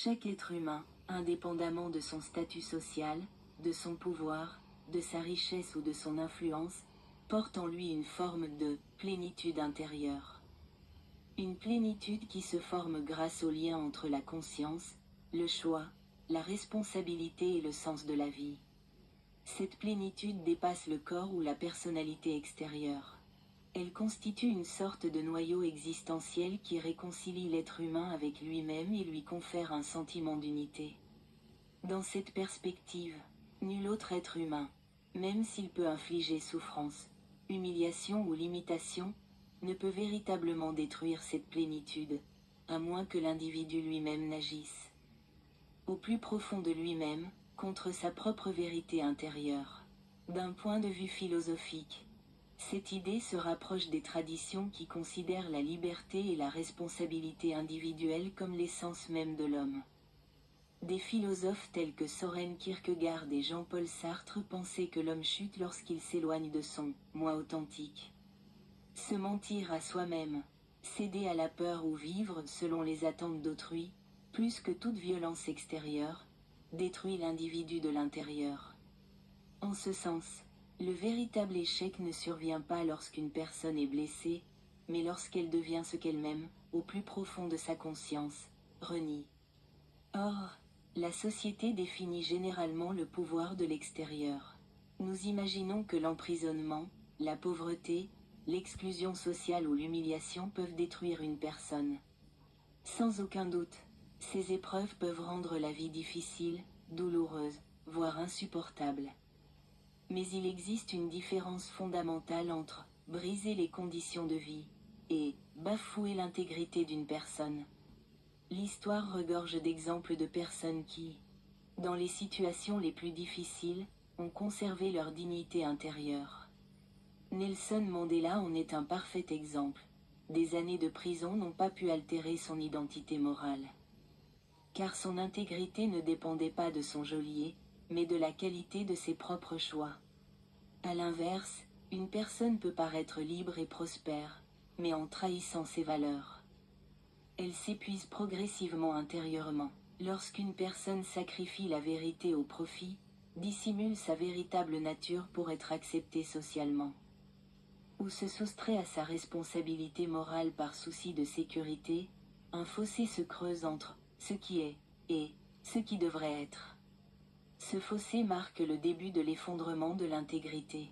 Chaque être humain, indépendamment de son statut social, de son pouvoir, de sa richesse ou de son influence, porte en lui une forme de plénitude intérieure. Une plénitude qui se forme grâce au lien entre la conscience, le choix, la responsabilité et le sens de la vie. Cette plénitude dépasse le corps ou la personnalité extérieure. Elle constitue une sorte de noyau existentiel qui réconcilie l'être humain avec lui-même et lui confère un sentiment d'unité. Dans cette perspective, nul autre être humain, même s'il peut infliger souffrance, humiliation ou limitation, ne peut véritablement détruire cette plénitude, à moins que l'individu lui-même n'agisse au plus profond de lui-même, contre sa propre vérité intérieure. D'un point de vue philosophique, cette idée se rapproche des traditions qui considèrent la liberté et la responsabilité individuelle comme l'essence même de l'homme. Des philosophes tels que Søren Kierkegaard et Jean-Paul Sartre pensaient que l'homme chute lorsqu'il s'éloigne de son « moi authentique ». Se mentir à soi-même, céder à la peur ou vivre selon les attentes d'autrui, plus que toute violence extérieure, détruit l'individu de l'intérieur. En ce sens, le véritable échec ne survient pas lorsqu'une personne est blessée, mais lorsqu'elle devient ce qu'elle-même, au plus profond de sa conscience, renie. Or, la société définit généralement le pouvoir de l'extérieur. Nous imaginons que l'emprisonnement, la pauvreté, l'exclusion sociale ou l'humiliation peuvent détruire une personne. Sans aucun doute, ces épreuves peuvent rendre la vie difficile, douloureuse, voire insupportable. Mais il existe une différence fondamentale entre briser les conditions de vie et bafouer l'intégrité d'une personne. L'histoire regorge d'exemples de personnes qui, dans les situations les plus difficiles, ont conservé leur dignité intérieure. Nelson Mandela en est un parfait exemple. Des années de prison n'ont pas pu altérer son identité morale. Car son intégrité ne dépendait pas de son geôlier, mais de la qualité de ses propres choix. À l'inverse, une personne peut paraître libre et prospère, mais en trahissant ses valeurs. Elle s'épuise progressivement intérieurement. Lorsqu'une personne sacrifie la vérité au profit, dissimule sa véritable nature pour être acceptée socialement, ou se soustrait à sa responsabilité morale par souci de sécurité, un fossé se creuse entre ce qui est et ce qui devrait être. Ce fossé marque le début de l'effondrement de l'intégrité.